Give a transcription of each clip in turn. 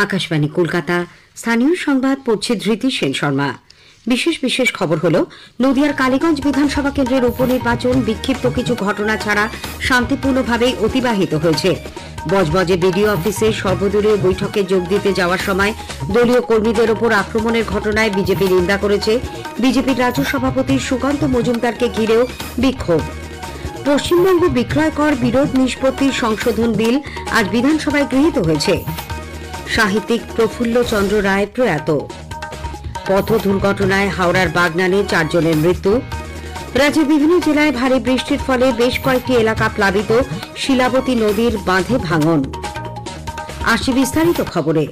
আকাশবাণী কলকাতা। স্থানীয় সংবাদ পড়ছে ধৃতি সেন শর্মা। বিশেষ খবর হলো, নদিয়ার কালীগঞ্জ বিধানসভা কেন্দ্রের উপনির্বাচন বিক্ষিপ্ত কিছু ঘটনা ছাড়া শান্তিপূর্ণভাবে অতিবাহিত হয়েছে। বজবজে বিডিও অফিসে সর্বদলীয় বৈঠকে যোগ দিতে যাওয়ার সময় দলীয় কর্মীদের ওপর আক্রমণের ঘটনায় বিজেপি নিন্দা করেছে। বিজেপির রাজ্য সভাপতি সুকান্ত মজুমদারকে ঘিরেও বিক্ষোভ। পশ্চিমবঙ্গ বিক্রয় কর বিরোধ নিষ্পত্তি সংশোধন বিল আজ বিধানসভায় গৃহীত হয়েছে। সাহিত্যিক প্রফুল্ল চন্দ্র রায় প্রয়াত। পথ দুর্ঘটনায় হাওড়ার বাগনানে 4 জনের মৃত্যু। রাজ্যের বিভিন্ন জেলায় ভারী বৃষ্টির ফলে বেশ কয়েকটি এলাকা প্লাবিত, শিলাবতী নদীর বাঁধে ভাঙন। আসছে বিস্তারিত খবরে।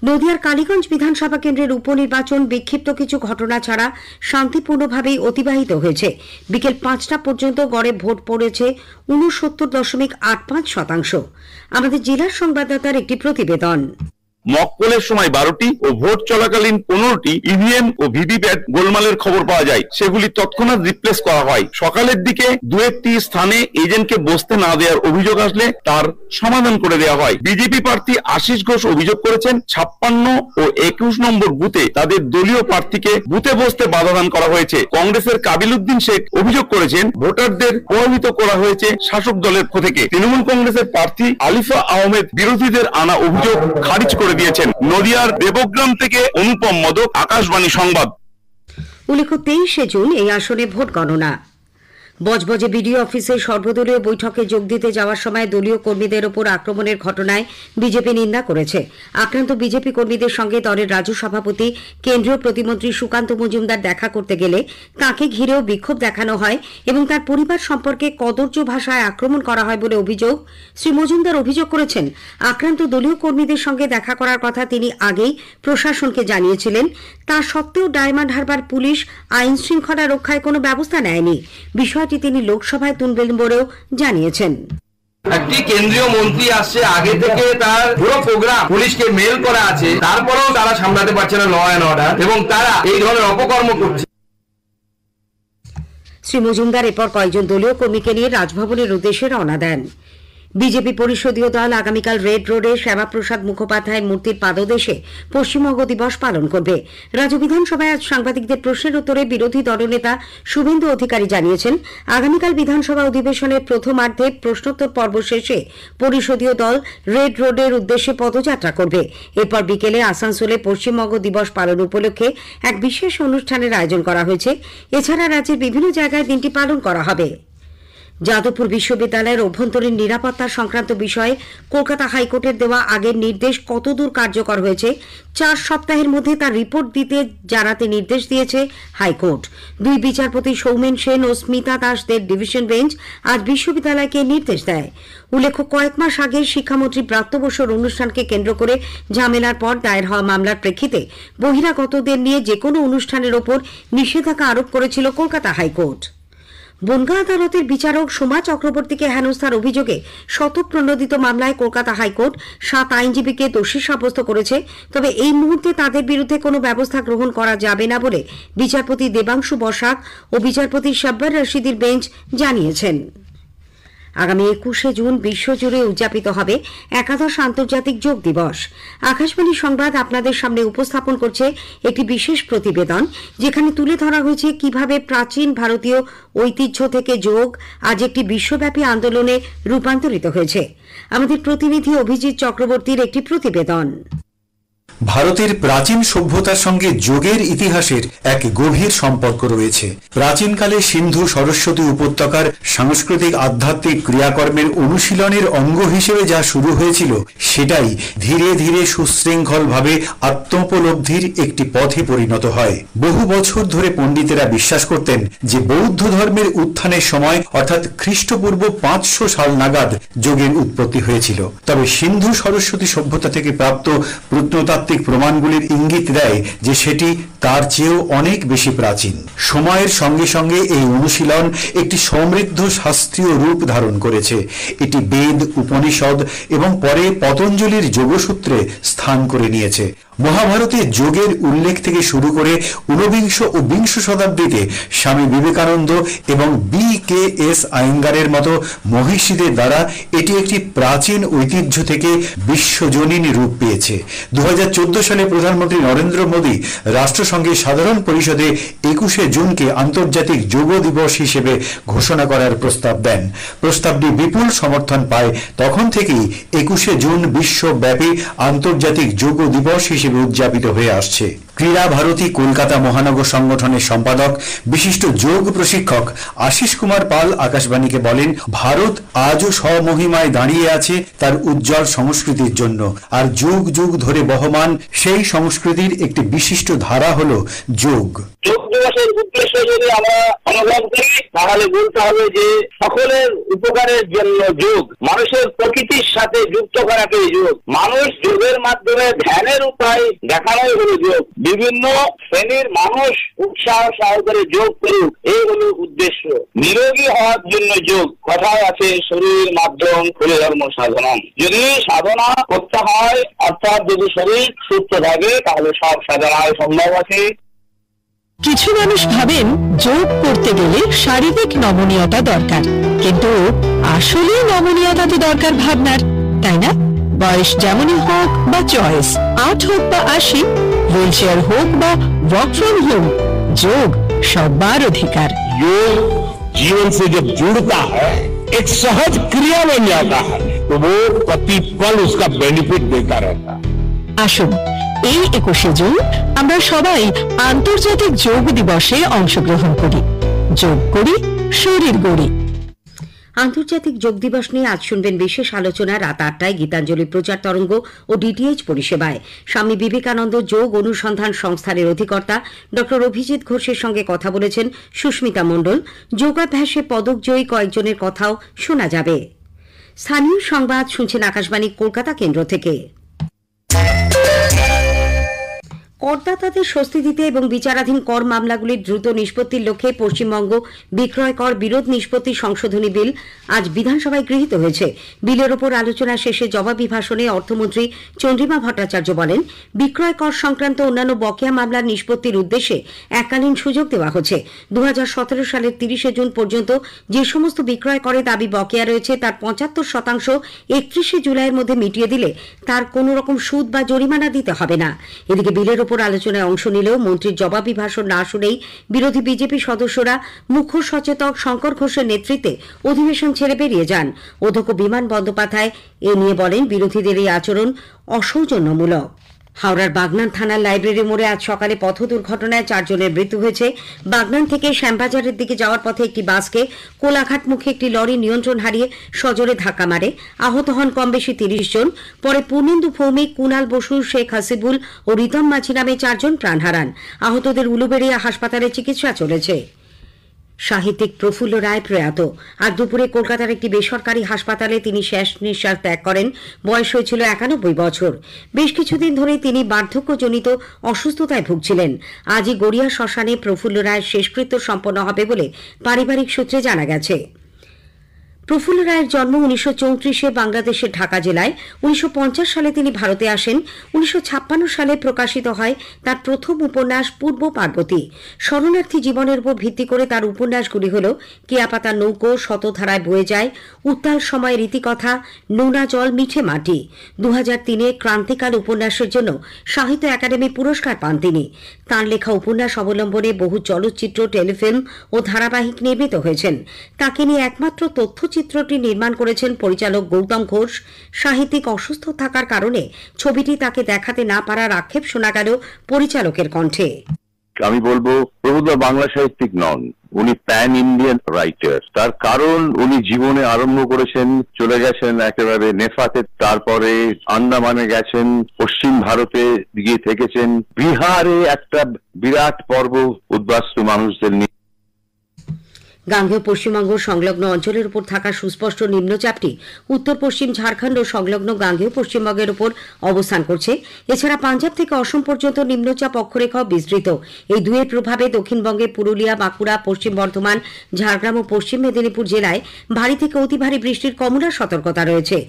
নদিয়ার কালীগঞ্জ বিধানসভা কেন্দ্রের উপনির্বাচন বিক্ষিপ্ত কিছু ঘটনা ছাড়া শান্তিপূর্ণভাবেই অতিবাহিত হয়েছে। বিকেল 5টা পর্যন্ত গড়ে ভোট পড়েছে 69.85%। আমাদের জেলার সংবাদদাতার একটি প্রতিবেদন। মকপলের সময় 12টি ও ভোট চলাকালীন 15টি ইভিএম ও ভিভিপ্যাট গোলমালের খবর পাওয়া যায়। সেগুলি তৎক্ষণাৎ রিপ্লেস করা হয়। সকালের দিকে 2-1টি স্থানে এজেন্টকে বসতে না দেওয়ার অভিযোগ আসলে তার সমাধান করে দেওয়া হয়। বিজেপি প্রার্থী আশিস ঘোষ অভিযোগ করেছেন 56 ও 21 নম্বর বুথে তাদের দলীয় প্রার্থীকে বুথে বসতে বাধাদান করা হয়েছে। কংগ্রেসের কাবিল উদ্দিন শেখ অভিযোগ করেছেন ভোটারদের প্রভাবিত করা হয়েছে শাসক দলের পক্ষ থেকে। তৃণমূল কংগ্রেসের প্রার্থী আলিফা আহমেদ বিরোধীদের আনা অভিযোগ খারিজ করে দিয়েছেন। নদিয়ার দেবগ্রাম থেকে অনুপম মদক, আকাশবাণী সংবাদ। উল্লেখ্য, 23শে জুন এই আসনে ভোট গণনা। বজবজে বিডিও অফিসে সর্বদলীয় বৈঠকে যোগ দিতে যাওয়ার সময় দলীয় কর্মীদের ওপর আক্রমণের ঘটনায় বিজেপি নিন্দা করেছে। আক্রান্ত বিজেপি কর্মীদের সঙ্গে দলের রাজ্য সভাপতি কেন্দ্রীয় প্রতিমন্ত্রী সুকান্ত মজুমদার দেখা করতে গেলে তাঁকে ঘিরেও বিক্ষোভ দেখানো হয় এবং তার পরিবার সম্পর্কে কদর্য ভাষায় আক্রমণ করা হয় বলে অভিযোগ। শ্রী মজুমদার অভিযোগ করেছেন, আক্রান্ত দলীয় কর্মীদের সঙ্গে দেখা করার কথা তিনি আগেই প্রশাসনকে জানিয়েছিলেন। তা সত্ত্বেও ডায়মন্ড হারবার পুলিশ আইন শৃঙ্খলা রক্ষায় কোনো ব্যবস্থা নেয়নি। বিষয়টি তিনি লোকসভায় তুলবেন বলেও জানিয়েছেন। একটি কেন্দ্রীয় মন্ত্রী আসছে, আগে থেকে তার পুরো প্রোগ্রাম পুলিশকে মেল করা আছে, তারপরেও তারা সামলাতে পারছে না ল অ্যান্ড অর্ডার, এবং তারা এই ধরনের অপকর্ম করছে। শ্রী মজুমদার এরপর কয়েকজন দলীয় কর্মীকে নিয়ে রাজভবনের উদ্দেশ্যে রওনা দেন। বিজেপি পরিষদীয় দল আগামীকাল রেড রোডে শ্যামাপ্রসাদ মুখোপাধ্যায়ের মূর্তির পাদদেশে পশ্চিমবঙ্গ দিবস পালন করবে। রাজ্য বিধানসভায় আজ সাংবাদিকদের প্রশ্নের উত্তরে বিরোধী দলনেতা শুভেন্দু অধিকারী জানিয়েছেন, আগামীকাল বিধানসভা অধিবেশনের প্রথমার্ধে প্রশ্নোত্তর পর্ব শেষে পরিষদীয় দল রেড রোডের উদ্দেশ্যে পদযাত্রা করবে। এরপর বিকেলে আসানসোলে পশ্চিমবঙ্গ দিবস পালন উপলক্ষে এক বিশেষ অনুষ্ঠানের আয়োজন করা হয়েছে। এছাড়া রাজ্যের বিভিন্ন জায়গায় দিনটি পালন করা হবে। যাদবপুর বিশ্ববিদ্যালয়ের অভ্যন্তরীণ নিরাপত্তা সংক্রান্ত বিষয়ে কলকাতা হাইকোর্টের দেওয়া আগের নির্দেশ কতদূর কার্যকর হয়েছে 4 সপ্তাহের মধ্যে তার রিপোর্ট দিতে জানাতে নির্দেশ দিয়েছে হাইকোর্ট। 2 বিচারপতি সৌমেন সেন ও স্মিতা দাসদের ডিভিশন বেঞ্চ আজ বিশ্ববিদ্যালয়কে নির্দেশ দেয়। উল্লেখ্য, কয়েক মাস আগে শিক্ষামন্ত্রী ব্রাত্য বসুর অনুষ্ঠানকে কেন্দ্র করে ঝামেলার পর দায়ের হওয়া মামলার প্রেক্ষিতে বহিরাগতদের নিয়ে যেকোনো অনুষ্ঠানের ওপর নিষেধাজ্ঞা আরোপ করেছিল কলকাতা হাইকোর্ট। বনগাঁ আদালতের বিচারক সোমা চক্রবর্তীকে হেনস্থার অভিযোগে শতপ্রণোদিত মামলায় কলকাতা হাইকোর্ট 7 আইনজীবীকে দোষী সাব্যস্ত করেছে। তবে এই মুহূর্তে তাদের বিরুদ্ধে কোনো ব্যবস্থা গ্রহণ করা যাবে না বলে বিচারপতি দেবাংশু বসাক ও বিচারপতি শাব্বার রশিদির বেঞ্চ জানিয়েছেন। আগামী 21শে জুন বিশ্বজুড়ে উদযাপিত হবে একাদশ আন্তর্জাতিক যোগ দিবস। আকাশবাণী সংবাদ আপনাদের সামনে উপস্থাপন করছে একটি বিশেষ প্রতিবেদন, যেখানে তুলে ধরা হয়েছে কিভাবে প্রাচীন ভারতীয় ঐতিহ্য থেকে যোগ আজ একটি বিশ্বব্যাপী আন্দোলনে রূপান্তরিত হয়েছে। আমাদের প্রতিনিধি অভিজিৎ চক্রবর্তীর একটি প্রতিবেদন। ভারতের প্রাচীন সভ্যতার সঙ্গে যোগের ইতিহাসের এক গভীর সম্পর্ক রয়েছে। প্রাচীনকালে সিন্ধু সরস্বতী উপত্যকার সাংস্কৃতিক আধ্যাত্মিক ক্রিয়াকর্মের অনুশীলনের অঙ্গ হিসেবে যা শুরু হয়েছিল, সেটাই ধীরে ধীরে সুশৃঙ্খলভাবে আত্মোপলব্ধির একটি পথে পরিণত হয়। বহু বছর ধরে পণ্ডিতেরা বিশ্বাস করতেন যে বৌদ্ধ ধর্মের উত্থানের সময় অর্থাৎ খ্রিস্টপূর্ব 500 সাল নাগাদ যোগের উৎপত্তি হয়েছিল। তবে সিন্ধু সরস্বতী সভ্যতা থেকে প্রাপ্ত প্রত্নতাত্ত্বিক আধ্যাত্মিক প্রমাণগুলির ইঙ্গিত দেয় যে সেটি তার চেয়েও অনেক বেশি প্রাচীন। সময়ের সঙ্গে সঙ্গে এই অনুশীলন একটি সমৃদ্ধ শাস্ত্রীয় রূপ ধারণ করেছে। এটি বেদ, উপনিষদ এবং পরে পতঞ্জলির যোগসূত্রে স্থান করে নিয়েছে। মহাভারতে যোগের উল্লেখ থেকে শুরু করে ঊনবিংশ ও বিংশ শতাব্দীতে স্বামী বিবেকানন্দ এবং BKS আয়েঙ্গারের মতো মহিষীদের দ্বারা এটি একটি প্রাচীন ঐতিহ্য থেকে বিশ্বজনীন রূপ পেয়েছে। 2014 সালে প্রধানমন্ত্রী নরেন্দ্র মোদী রাষ্ট্রসংঘের সাধারণ পরিষদে 21শে জুনকে আন্তর্জাতিক যোগ দিবস হিসেবে ঘোষণা করার প্রস্তাব দেন। প্রস্তাবটি বিপুল সমর্থন পায়। তখন থেকেই 21শে জুন বিশ্বব্যাপী আন্তর্জাতিক যোগ দিবস হিসেবে উদযাপিত হয়ে আসছে। ক্রীড়া ভারতী কলকাতা মহানগর সংগঠনের সম্পাদক বিশিষ্ট যোগ প্রশিক্ষক আশিস কুমার পাল আকাশবাণীকে বলেন, ভারত আজও স্বমহিমায় দাঁড়িয়ে আছে তার উজ্জ্বল সংস্কৃতির জন্য। আর যুগ যুগ ধরে বহমান সেই সংস্কৃতির একটি বিশিষ্ট ধারা হলো যোগ। যোগ দিবসের উদ্দেশ্য যদি আমরা অনুভব করি তাহলে বলতে হবে যে সকলের উপকারের জন্য যোগ, মানুষের প্রকৃতির সাথে যুক্ত করাকেই যোগ। মানুষ যোগের মাধ্যমে ধ্যানের উপায় দেখানোই হলো যোগ। বিভিন্ন শ্রেণীর মানুষ উৎসাহ সহকারে যোগ করুক, এই হলো উদ্দেশ্য। নিরোগী হওয়ার জন্য যোগ। কথায় আছে শরীর মাধ্যম হলো ধর্ম সাধনা। যদি সাধনা করতে হয়, অর্থাৎ যদি শরীর সুস্থ থাকে তাহলে সব সাধনায় সম্ভব আছে। কিছু মানুষ ভাবেন যোগ করতে গেলে শারীরিক নমনীয়তা দরকার, কিন্তু আসলে নমনীয়তা তো দরকার ভাবনার, তাই না? বয়স যেমনই হোক বা চয়েস, 8 হোক বা 80, হুইল চেয়ার হোক বা ওয়ার্ক ফ্রম হোম, যোগ সবার অধিকার। योग जीवन से जब जुड़ता है, एक सहज क्रिया बन जाता है, तो वो प्रति पल उसका बेनिफिट देता रहता है। আসুন এই 21শে জুন আমরা সবাই আন্তর্জাতিক যোগ দিবসে অংশগ্রহণ করি। যোগ করি, শরীর গড়ি। আন্তর্জাতিক যোগ দিবস নিয়ে আজ শুনবেন বিশেষ আলোচনা রাত 8টায় গীতাঞ্জলি প্রচার তরঙ্গ ও DTH পরিষেবায়। স্বামী বিবেকানন্দ যোগ অনুসন্ধান সংস্থানের অধিকর্তা ডক্টর অভিজিৎ ঘোষের সঙ্গে কথা বলেছেন সুস্মিতা মণ্ডল। যোগাভ্যাসে পদকজয়ী কয়েকজনের কথাও শোনা যাবে। স্থানীয় সংবাদ শুনছেন আকাশবাণী কলকাতা কেন্দ্র থেকে। করদাতাদের স্বস্তি দিতে এবং বিচারাধীন কর মামলাগুলির দ্রুত নিষ্পত্তির লক্ষ্যে পশ্চিমবঙ্গ বিক্রয় কর বিরোধ নিষ্পত্তি সংশোধনী বিল আজ বিধানসভায় গৃহীত হয়েছে। বিলের ওপর আলোচনা শেষে জবাবি ভাষণে অর্থমন্ত্রী চন্দ্রিমা ভট্টাচার্য বলেন, বিক্রয় কর সংক্রান্ত অন্যান্য বকেয়া মামলার নিষ্পত্তির উদ্দেশ্যে এককালীন সুযোগ দেওয়া হচ্ছে। 2017 সালের 30শে জুন পর্যন্ত যে সমস্ত বিক্রয় করে দাবি বকেয়া রয়েছে তার 75% 31শে জুলাইয়ের মধ্যে মিটিয়ে দিলে তার কোনো রকম সুদ বা জরিমানা দিতে হবে না। এদিকে বিলের ওপর আলোচনায় অংশ নিলেও মন্ত্রীর জবাবি ভাষণ না শুনেই বিরোধী বিজেপি সদস্যরা মুখ্য সচেতক শঙ্কর ঘোষের নেতৃত্বে অধিবেশন ছেড়ে বেরিয়ে যান। অধ্যক্ষ বিমান বন্দ্যোপাধ্যায় এ নিয়ে বলেন, বিরোধীদের এই আচরণ অসৌজন্যমূলক। হাওড়ার বাগনান থানার লাইব্রেরি মোড়ে আজ সকালে পথ দুর্ঘটনায় 4 জনের মৃত্যু হয়েছে। বাগনান থেকে শ্যামবাজারের দিকে যাওয়ার পথে একটি বাসকে কোলাঘাট মুখে একটি লরি নিয়ন্ত্রণ হারিয়ে সজোরে ধাক্কা মারে। আহত হন কম বেশি 30 জন। পরে পূর্ণেন্দু ভৌমিক, কুনাল বসু, শেখ হাসিবুল ও রিতম মাঝি নামে 4 জন প্রাণ হারান। আহতদের উলুবেড়িয়া হাসপাতালে চিকিৎসা চলেছে। সাহিত্যিক প্রফুল্ল রায় প্রয়াত। আজ দুপুরে কলকাতার একটি বেসরকারি হাসপাতালে তিনি শেষ নিঃশ্বাস ত্যাগ করেন। বয়স হয়েছিল 91 বছর। বেশ কিছুদিন ধরে তিনি বার্ধক্যজনিত অসুস্থতায় ভুগছিলেন। আজই গড়িয়া শ্মশানে প্রফুল্ল রায়ের শেষকৃত্য সম্পন্ন হবে বলে পারিবারিক সূত্রে জানা গেছে। প্রফুল্ল রায়ের জন্ম 1934-এ বাংলাদেশের ঢাকা জেলায়। 1950 সালে তিনি ভারতে আসেন। 1956 সালে প্রকাশিত হয় তার প্রথম উপন্যাস পূর্ব পার্বতী। শরণার্থী জীবনের উপর ভিত্তি করে তার উপন্যাসগুলি হল কেয়াপাতা নৌকো, শতধারায় বয়ে যায়, উত্তাল সময়ের রীতিকথা, নোনা জল মিঠে মাটি। 2003-এ ক্রান্তিকাল উপন্যাসের জন্য সাহিত্য একাডেমি পুরস্কার পান তিনি। তাঁর লেখা উপন্যাস অবলম্বনে বহু চলচ্চিত্র, টেলিফিল্ম ও ধারাবাহিক নির্মিত হয়েছেন। তাকে নিয়ে একমাত্র তথ্যচিত্রটি নির্মাণ করেছেন পরিচালক গৌতম ঘোষ। সাহিত্যিক অসুস্থ থাকার কারণে ছবিটি তাকে দেখাতে না পারার আক্ষেপ শোনা গেল পরিচালকের কণ্ঠে। আমি বলবো প্রভুদা বাংলা সাহিত্যিক নন, উনি প্যান ইন্ডিয়ান রাইটার। তার কারণ উনি জীবনে আরম্ভ করেছেন, চলে গেছেন একেবারে নেফাতে, তারপরে আন্দামানে গেছেন, পশ্চিম ভারতে গিয়ে থেকেছেন, বিহারে একটা বিরাট পর্ব উদ্বাস্তু মানুষদের নিয়ে। গাঙ্গেয় পশ্চিমবঙ্গ সংলগ্ন অঞ্চলের উপর থাকা সুস্পষ্ট নিম্নচাপটি উত্তর পশ্চিম ঝাড়খণ্ড ও সংলগ্ন গাঙ্গেয় পশ্চিমবঙ্গের উপর অবস্থান করছে। এছাড়া পাঞ্জাব থেকে অসম পর্যন্ত নিম্নচাপ অক্ষরেখাও বিস্তৃত। এই দুয়ের প্রভাবে দক্ষিণবঙ্গে পুরুলিয়া, বাঁকুড়া, পশ্চিম বর্ধমান, ঝাড়গ্রাম ও পশ্চিম মেদিনীপুর জেলায় ভারী থেকে অতি ভারী বৃষ্টির কমলা সতর্কতা রয়েছে।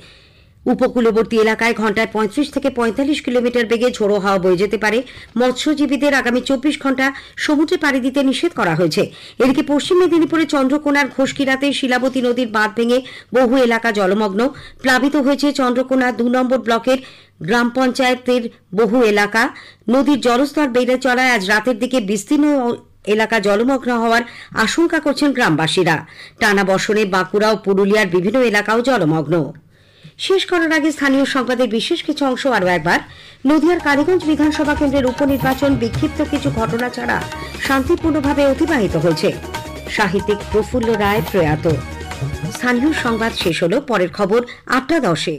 উপকূলবর্তী এলাকায় ঘন্টায় 35 থেকে 45 কিলোমিটার বেগে ঝোড়ো হাওয়া বয়ে যেতে পারে। মৎস্যজীবীদের আগামী 24 ঘন্টা সমুদ্রে পাড়ি দিতে নিষেধ করা হয়েছে। এদিকে পশ্চিম মেদিনীপুরে চন্দ্রকোনার ঘোষকিরাতে শিলাবতী নদীর বাঁধ ভেঙে বহু এলাকা জলমগ্ন। প্লাবিত হয়েছে চন্দ্রকোনা 2 নম্বর ব্লকের গ্রাম পঞ্চায়েতের বহু এলাকা। নদীর জলস্তর বেড়ে চলায় আজ রাতের দিকে বিস্তীর্ণ এলাকা জলমগ্ন হওয়ার আশঙ্কা করছেন গ্রামবাসীরা। টানা বর্ষণে বাঁকুড়া ও পুরুলিয়ার বিভিন্ন এলাকাও জলমগ্ন। শেষ করার আগে স্থানীয় সংবাদের বিশেষ কিছু অংশ আরও একবার। নদিয়ার কালীগঞ্জ বিধানসভা কেন্দ্রের উপনির্বাচন বিক্ষিপ্ত কিছু ঘটনা ছাড়া শান্তিপূর্ণভাবে অতিবাহিত হয়েছে। সাহিত্যিক প্রফুল্ল রায় প্রয়াত। স্থানীয় সংবাদ শেষ হল। পরের খবর 8টা 10-এ।